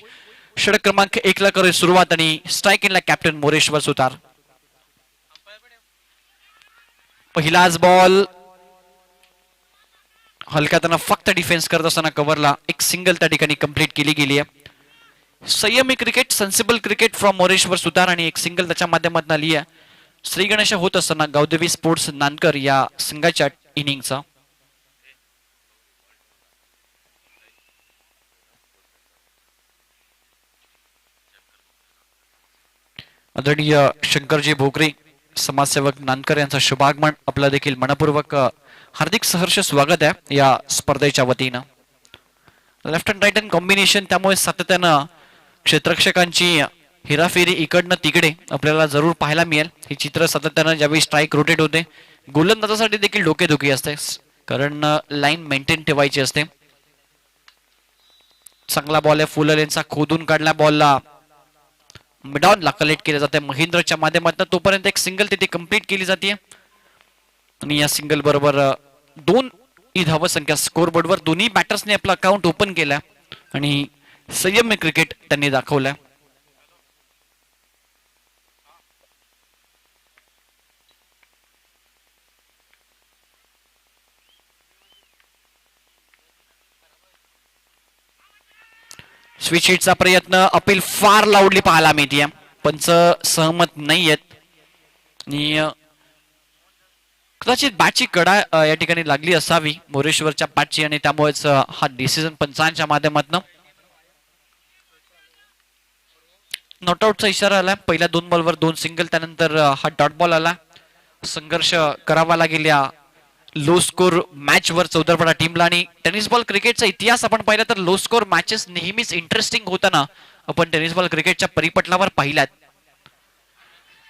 S1: षटक क्रमांक 1 ला करेल सुरुवात आणि स्ट्राईक इनला कॅप्टन मोरेश्वर सुतार. पहिलाच बॉल हलक्या त्यांना फक्त डिफेन्स करत असताना कव्हरला एक सिंगल त्या ठिकाणी कंप्लीट केली गेली आहे. संयमी cricket, sensible cricket from Moreshwar Sutar आणि एक सिंगल त्याच्या माध्यमातून आली आहे. श्री गणेश होत असताना गावदेवी स्पोर्ट्स नानकर या संघाच्या इनिंगचा. आदरणीय शंकरजी भोकरे समाजसेवक नानकर यांचा शुभागमन आपला देखील मनपूर्वक हार्दिक सहर्ष स्वागत आहे या स्पर्धेच्या वतीनं. Left and right hand combination, त्यामुळे सातत्यानं क्षेत्ररक्षकांची हेराफेरी इकडनं तिकडे आपल्याला जरूर पाहायला मिळेल. हे चित्र सातत्यानं ज्यावेळी स्ट्राईक रोटेट होते, गोलंदाजासाठी देखील डोकेदुखी असते, कारण लाईन मेंटेन ठेवायची असते. चांगला बॉल आहे, फुल लेनचा खोदून काढला बॉलला मिडॉनला कलेक्ट केले जाते महेंद्रच्या माध्यमातून. तोपर्यंत एक सिंगल तिथे कंप्लीट केली जाते आणि या सिंगल बरोबर 2 ही धावसंख्या स्कोरबोर्डवर दोन्ही बॅटर्सने आपला अकाउंट ओपन केला आणि संयमी क्रिकेट त्यांनी दाखवलं. स्विच हिटचा प्रयत्न, अपील फार लाऊडली पाहायला मिळते. पंच सहमत नाही आहेत आणि कदाचित बॅटची कडा या ठिकाणी लागली असावी मोरेश्वरच्या बॅटची आणि त्यामुळेच हा डिसिजन पंचांच्या माध्यमातून. नॉटआउटचा इशारा आला. पहिल्या 2 बॉलवर 2 सिंगल, त्यानंतर हा डॉट बॉल आला. संघर्ष करावा लागेल या लो स्कोर मॅच वर चौदरपाडा टीमला. आणि टेनिस बॉल क्रिकेटचा इतिहास आपण पाहिला तर लो स्कोर मॅचेस नेहमीच इंटरेस्टिंग होताना आपण टेनिस बॉल क्रिकेटच्या परिपटलावर पाहिलात.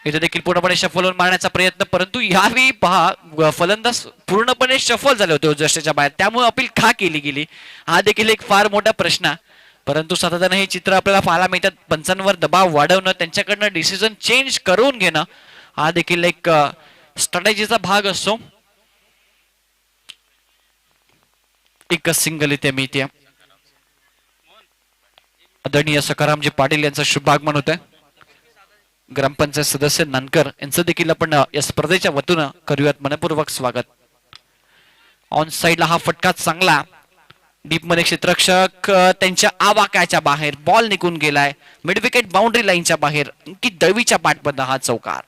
S1: इथे देखील पूर्णपणे शफल मारण्याचा प्रयत्न, परंतु यावेळी पहा फलंदाज पूर्णपणे शफल झाले होते जस्टेच्या बाहेर, त्यामुळे अपील का केली गेली हा देखील एक फार मोठा प्रश्न. परंतु सातत्यानं हे चित्र आपल्याला पाहायला मिळतात. पंचांवर दबाव वाढवणं, त्यांच्याकडनं डिसिजन चेंज करून घेणं हा देखील एक स्ट्रॅटेजीचा भाग असतो. एक सिंगल इथे मिळते. आदरणीय सखारामजी पाटील यांचं शुभागमन होत आहे. ग्रामपंचायत सदस्य नानकर यांचं देखील आपण या स्पर्धेच्या वतीनं करूयात मनपूर्वक स्वागत. ऑन साइडला हा फटका चांगला, डीप मध्ये क्षेत्ररक्षक त्यांच्या आवाक्याच्या बाहेर बॉल निघून गेलाय. मिड विकेट बाउंड्री लाईनच्या बाहेर अंकित दळवीच्या बॅटमधला हा चौकार.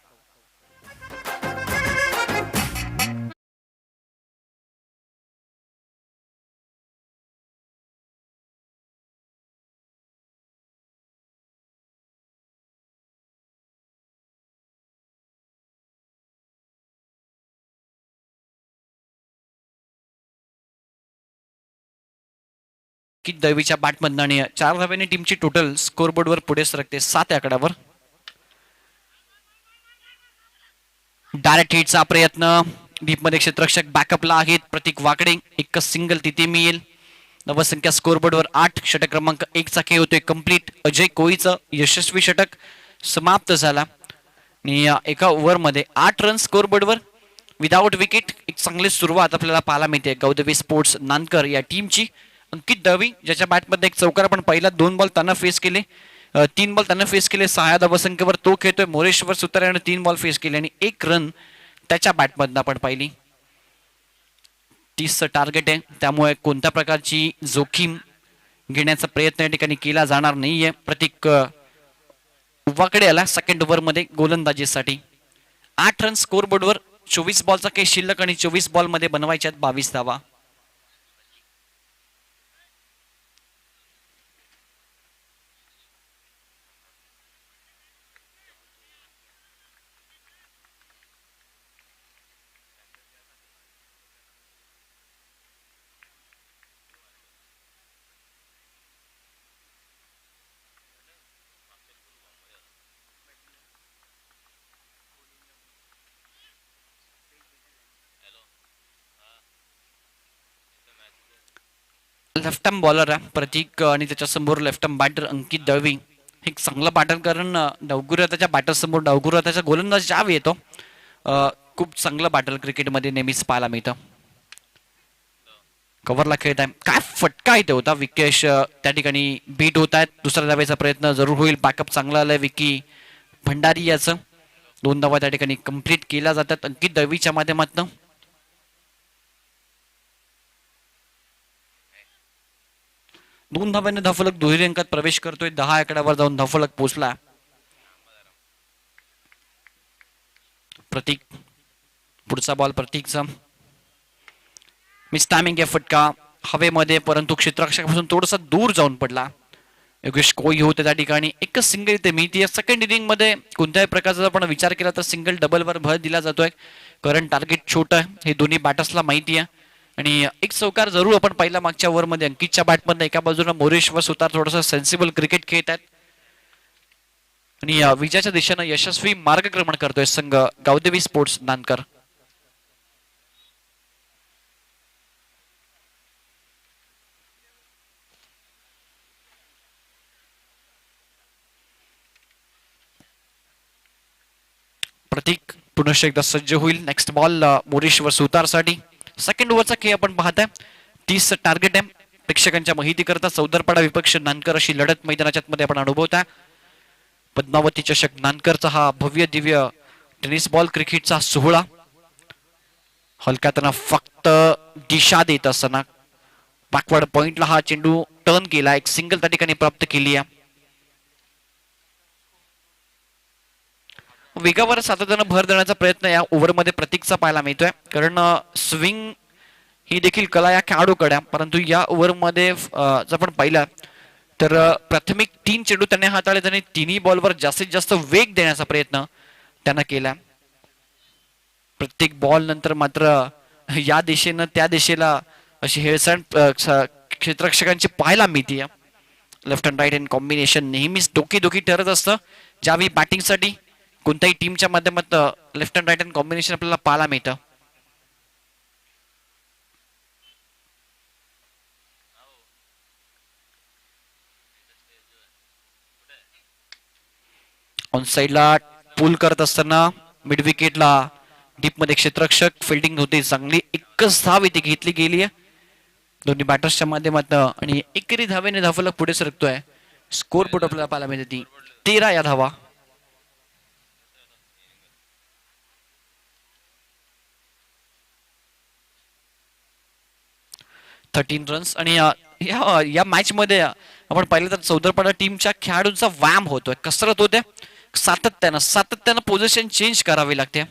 S1: की दळवीच्या बॅटमधनं आणि 4 धाव्याने टीमची टोटल स्कोरबोर्डवर पुढे सरकते 7 आकड्यावर. डायरेक्ट हिटचा प्रयत्न, डीप मध्ये क्षेत्ररक्षक बॅकअपला आहेत. प्रतीक वाकडे एकच सिंगल तिथे मिळेल. नवसंख्या स्कोरबोर्डवर 8. षटक क्रमांक 1 चा खेळ होतोय कंप्लीट. अजय कोळीचं यशस्वी षटक समाप्त झाला आणि एका ओव्हरमध्ये 8 रन स्कोरबोर्डवर विदाउट विकेट. एक चांगली सुरुवात आपल्याला पाहायला मिळते गावदेवी स्पोर्ट्स नानकर या टीमची. अंकित दळवी ज्याच्या बॅटमध्ये एक चौकार आपण पहिला 2 बॉल त्यांना फेस केले, 3 बॉल त्यांना फेस केले. 6 धावसंख्येवर तो खेळतोय. मोरेश्वर सुतार याने 3 बॉल फेस केले आणि 1 रन त्याच्या बॅटमधनं आपण पाहिली. 30चं टार्गेट आहे, त्यामुळे कोणत्या प्रकारची जोखीम घेण्याचा प्रयत्न या ठिकाणी केला जाणार नाहीये. प्रतीक उवाकडे आला सेकंड ओव्हरमध्ये गोलंदाजीसाठी. 8 रन स्कोरबोर्डवर. 24 बॉलचा काही शिल्लक आणि 24 बॉलमध्ये बनवायच्यात 22 धावा. लेफ्ट आर्म बॉलर आहे प्रतीक आणि त्याच्यासमोर लेफ्ट आर्म बॅटर अंकित दळवी. एक चांगला बॅटर, कारण डावगुरताच्या बॅटर समोर डावगुरताचा गोलंदाज जाव येतो. खूप चांगलं बॅटर क्रिकेटमध्ये नेहमीच पाहायला मिळतं. कव्हरला खेळत आहे, काय फटका इथे होता. विकेश त्या ठिकाणी बीट होत आहेत. दुसऱ्या धावेचा प्रयत्न जरूर होईल. बॅकअप चांगला आलाय विकी भंडारी याचं. 2 धावा त्या ठिकाणी कंप्लीट केल्या जातात अंकित दळवीच्या माध्यमातून. दोन धाव्याने धावफलक दुहेरी अंकात प्रवेश करतोय. 10 आकड्यावर जाऊन धावफलक पोहोचला. प्रतीक, पुढचा बॉल प्रतीकचा. मिस टायमिंग या फटका हवेमध्ये, परंतु क्षेत्ररक्षकापासून थोडासा दूर जाऊन पडला. योगेश कोई होते त्या ठिकाणी. एकच सिंगल इथे मिळते. सेकंड इनिंग मध्ये कोणत्याही प्रकारचा आपण विचार केला तर सिंगल डबलवर भर दिला जातोय. कारण टार्गेट छोटं आहे हे दोन्ही बॅटर्सला माहिती आहे. आणि एक चौकार जरूर आपण पहिला मागच्या ओव्हरमध्ये अंकितच्या बॅटमधनं एका बाजूला मोरेश व सुतार थोडंसं सेन्सिबल क्रिकेट खेळत आहेत आणि विजयाच्या दिशेनं यशस्वी मार्गक्रमण करतोय संघ गावदेवी स्पोर्ट्स नानकर. प्रतीक पुनश्च एकदा सज्ज होईल. नेक्स्ट बॉल मोरेश व सुतारसाठी. सेकंड ओव्हरचा खेळ आपण पाहताय. 30 टार्गेट आहे. प्रेक्षकांच्या माहिती करता चौदरपाडा विपक्ष नानकर अशी लढत मैदानाच्या मध्ये आपण अनुभवता. पद्मावती चषक नानकरचा हा भव्य दिव्य टेनिस बॉल क्रिकेटचा सोहळा. हलक्यातना फक्त दिशा देत असताना बॅकवर्ड पॉइंटला हा चेंडू टर्न केला. एक सिंगल त्या ठिकाणी प्राप्त केली आहे. वेगावर सातत्यानं भर देण्याचा प्रयत्न या ओव्हरमध्ये प्रतीकचा पाहायला मिळतोय. कारण स्विंग ही देखील कला या खेळाडूकडे, परंतु या ओव्हरमध्ये जर आपण पाहिलं तर प्राथमिक 3 चेंडू त्याने हाताळले. त्याने तिन्ही बॉलवर जास्तीत जास्त वेग देण्याचा प्रयत्न त्यानं केला. प्रत्येक बॉल नंतर मात्र या दिशेनं त्या दिशेला अशी हेळसांड क्षेत्ररक्षकांची पाहायला मिळते. Left and right hand combination नेहमीच डोकेदुखी ठरत असतं ज्यावेळी बॅटिंगसाठी कोणत्याही टीमच्या माध्यमातून left and right hand combination आपल्याला पाहायला मिळतं. ऑन साइडला पुल करत असताना मिड विकेटला डीप मध्ये क्षेत्ररक्षक फिल्डिंग होती चांगली. एकच धाव इथे घेतली गेली आहे दोन्ही बॅटर्सच्या माध्यमातून आणि एकेरी धावेने धावफलक पुढे सरकतोय. स्कोर बोर्ड आपल्याला पाहायला मिळते ती 13 या धावा. रन्स आणि या मॅच मध्ये आपण पाहिलं तर चौदरपाडा टीमच्या खेळाडूंचा व्यायाम होतोय, कसरत होते. सातत्यानं पोझिशन चेंज करावी लागते.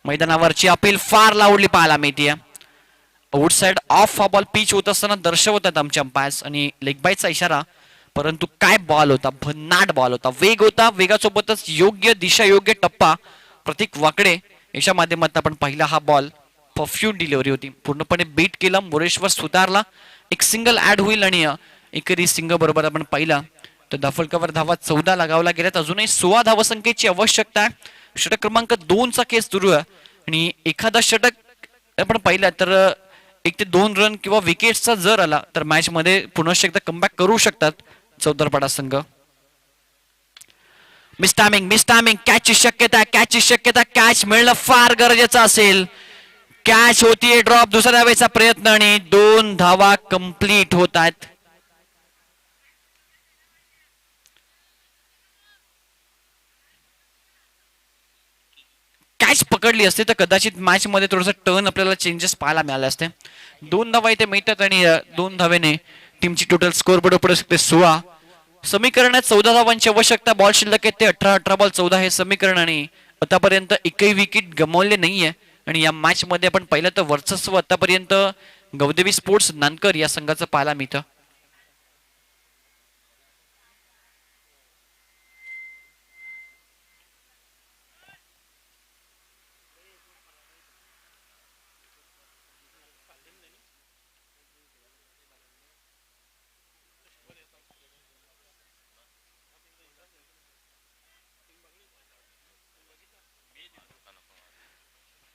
S1: मैदानावरची अपील फार लावली पाहायला मिळते. आउटसाइड ऑफ हा बॉल पिच होत असताना दर्शवतात आमचे अंपायर्स आणि लेग बाईटचा इशारा. परंतु काय बॉल होता, भन्नाट बॉल होता. वेग होता, वेगासोबतच योग्य दिशा योग्य टप्पा. प्रतीक वाकडे याच्या माध्यमातून आपण पहिला हा बॉल परफ्यूम डिलिव्हरी होती, पूर्णपणे बीट केला. मोरेश्वर सुधारला. एक सिंगल ऍड होईल आणि एकरी सिंग बरोबर आपण पाहिला तर धावफलकावर धावा 14 लगावला गेल्यात. अजूनही 16 धावसंख्येची आवश्यकता आहे. षटक क्रमांक 2चा केस सुरू आहे आणि एखादा षटक आपण पाहिला तर 1 ते 2 रन किंवा विकेट्सचा जर आला तर मॅच मध्ये पुनश्च एकदा कमबॅक करू शकतात चौदरपाडा संघ. मिस टायमिंग कॅचची शक्यता कॅच मिळणं फार गरजेचं असेल. कॅच होतीये ड्रॉप. दुसऱ्या धावेचा प्रयत्न आणि 2 धावा कंप्लीट होत आहेत. कॅच पकडली असते तर कदाचित मॅच मध्ये थोडंसं टर्न आपल्याला चेंजेस पाहायला मिळाले असते. 2 धावा इथे मिळतात आणि 2 धावेने टीमची टोटल स्कोर बोर्ड पडू शकते 16. समीकरणात 14 धावांची आवश्यकता. बॉल शिल्लक आहेत ते 18 बॉल 14 हे समीकरण आणि आतापर्यंत एकही विकेट गमावले नाहीये. आणि या मॅच मध्ये आपण पाहिलं तर वर्चस्व आतापर्यंत गवदेवी स्पोर्ट्स नानकर या संघाचं पाहायला मिळतं.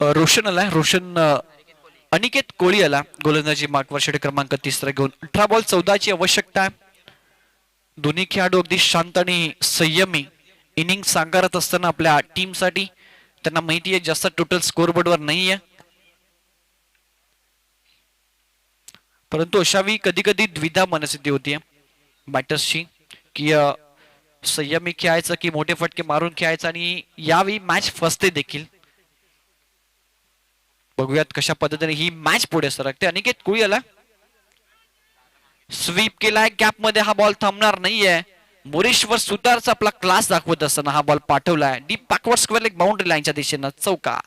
S1: रोशन आलाय. रोशन अनिकेत कोळी आला गोलंदाजी मार्कवर षटक क्रमांक 3 घेऊन. 18 बॉल 14ची आवश्यकता आहे. दोन्ही खेळाडू अगदी शांत आणि संयमी इनिंग साकारत असताना आपल्या टीमसाठी त्यांना माहिती आहे जास्त टोटल स्कोर बोर्डवर नाहीये. परंतु अशावेळी कधी कधी द्विधा मनस्थिती होती बॅटर्सची की संयमी खेळायचं की मोठे फटके मारून खेळायचं. आणि यावेळी मॅच फसते देखील. बघूयात कशा पद्धतीने ही मॅच पुढे सरकते. अनिकेत कोळी आला. स्वीप केलाय गॅप मध्ये. हा बॉल थांबणार नाहीये. मोरेश्वर सुतारचा आपला क्लास दाखवत असताना हा बॉल पाठवलाय deep backward square leg boundary लाईनच्या दिशेनं चौका.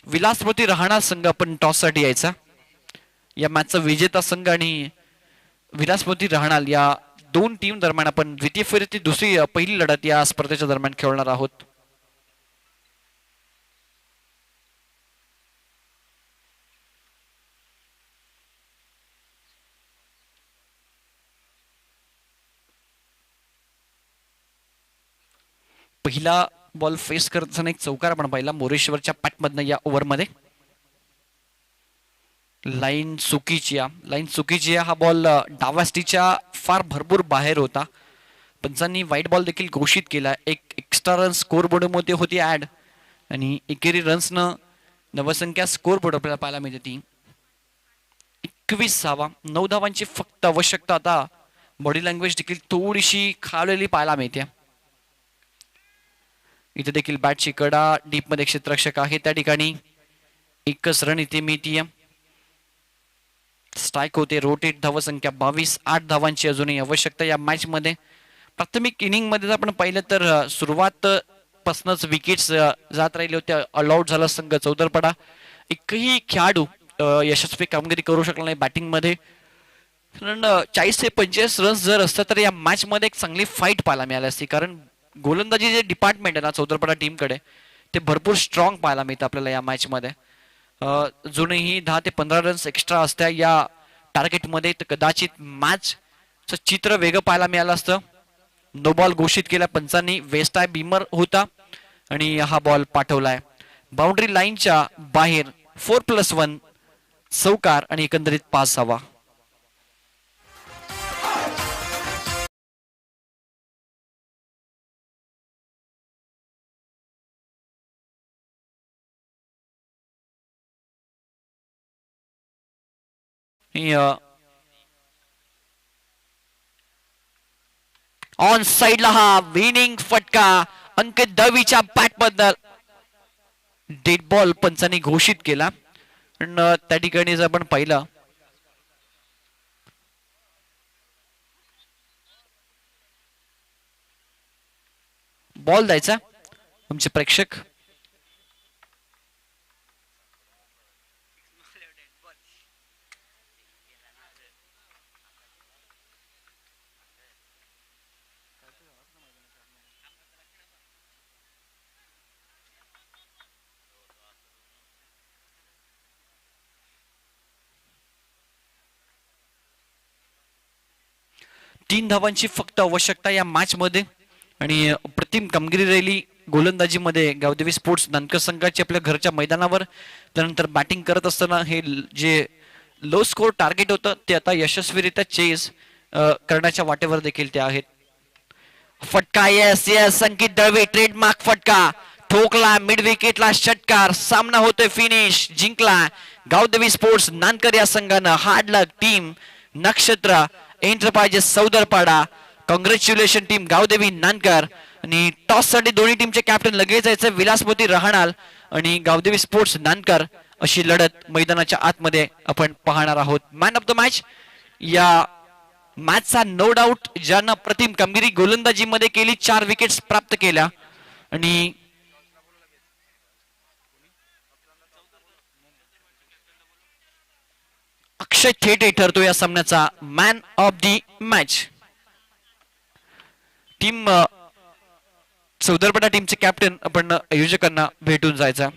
S1: विलासपती राहणार संघ आपण टॉस साठी यायचा. या मॅचचा विजेता संघ आणि विलासपती राहणार या दोन टीम दरम्यान आपण द्वितीय फेरीची पहिली लढत या स्पर्धेच्या दरम्यान खेळणार आहोत. पहिला बॉल फेस करत असताना एक चौकार आपण पाहिला मोरेश्वरच्या पॅटमधनं या ओव्हरमध्ये. लाईन चुकीची हा बॉल डावास्टीच्या फार भरपूर बाहेर होता. पंचांनी व्हाईट बॉल देखील घोषित केला. एक एक्स्ट्रा रन स्कोर बोर्ड मध्ये होती ऍड आणि एकेरी रन्सनं नवसंख्या स्कोर बोर्ड आपल्याला पाहायला मिळते ती 21 धावा. 9 धावांची फक्त आवश्यकता. आता बॉडी लँग्वेज देखील थोडीशी खावलेली पाहायला मिळते. इथे देखील बॅटची कडा डीप मध्ये क्षेत्ररक्षक आहे त्या ठिकाणी. एकच रन इथे मिळतीये. स्ट्राईक होते. रोटेट धावसंख्या 22. 8 धावांची अजूनही आवश्यकता या मॅच मध्ये. प्राथमिक इनिंग मध्ये आपण पाहिलं तर सुरुवात पासूनच विकेट्स जात राहिले होते. ऑलआउट झाला संघ चौतरपडा. एकही खेळाडू यशस्वी कामगिरी करू शकला नाही बॅटिंग मध्ये. 40 ते 45 रन्स जर असतात तर या मॅच मध्ये एक चांगली फाईट पाहायला मिळाली असती. कारण गोलंदाजी जे डिपार्टमेंट आहे ना चौतरपडा टीमकडे ते भरपूर स्ट्रॉंग पाहायला मिळतं आपल्याला या मॅच मध्ये. अजूनही 10 ते 15 रन्स एक्स्ट्रा असत्या या टार्गेट मध्ये तर कदाचित मॅच चित्र वेगळं पाहायला मिळालं असतं. नो बॉल घोषित केला पंचांनी. वेस्ट आय बीमर होता आणि हा बॉल पाठवलाय बाउंड्री लाईनच्या बाहेर. 4+1 चौकार आणि एकंदरीत 5 धावा. ऑन साइडला हा विनिंग फटका अंकित दळवीच्या बॅट बद्दल डेड बॉल पंचांनी घोषित केला. त्या ठिकाणी जर आपण पाहिलं बॉल द्यायचा आमचे प्रेक्षक. तीन धावांची फक्त आवश्यकता या मॅच मध्ये आणि अप्रतिम कामगिरी राहिली गोलंदाजीमध्ये गावदेवी स्पोर्ट्स नानकर संघाची आपल्या घरच्या मैदानावर. त्यानंतर बॅटिंग करत असताना हे जे लो स्कोर टार्गेट होतं ते आता यशस्वीरित्या चेस करण्याच्या वाटेवर देखील ते आहेत. फटका, येस येस, संकेत दळवी ट्रेडमार्क फटका ठोकला, मिड विकेटला षटकार, सामना होतोय फिनिश, जिंकला गावदेवी स्पोर्ट्स नानकर या संघानं. Hard luck team Nakshatra enterprises Saudarpada. Congratulation team Gavdevi Nankar. आणि टॉस साठी दोन्ही टीमचे कॅप्टन लगेच जायचं, विलासमोती रहाणाल आणि गावदेवी स्पोर्ट्स नानकर अशी लढत मैदानाच्या आतमध्ये आपण पाहणार आहोत. मॅन ऑफ द मॅच या मॅचचा नो डाऊट ज्यानं प्रतिम कामगिरी गोलंदाजीमध्ये केली, 4 विकेट्स प्राप्त केल्या आणि अक्षय थेटे ठरतो या सामन्याचा man of the match. Team Saudarpada टीमचे कॅप्टन आपण आयोजकांना भेटून जायचा.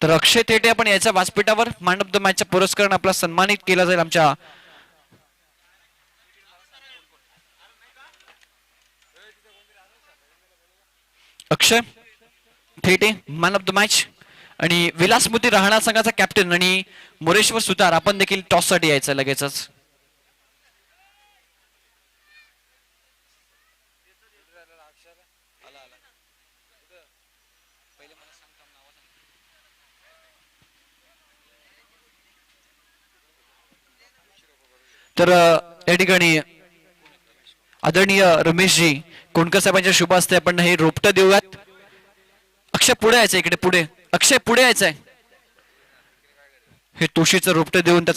S1: तर अक्षय थेटे आपण याच्या व्यासपीठावर मॅन ऑफ द मॅचचा पुरस्कार आपला सन्मानित केला जाईल. आमच्या Akshay Thete man of the match आणि विलासमोती राहणार संघाचा कॅप्टन आणि मोरेश्वर सुतार आपण देखील टॉस साठी यायचं लगेचच. तर या ठिकाणी आदरणीय रमेशजी कोणकर साहेबांच्या शुभ हस्ते आपण हे रोपटं देऊयात. अक्षय पुढे यायचं, इकडे पुढे, अक्षय पुढे यायचंय. हे तुळशीचं रोपटं देऊन त्याचा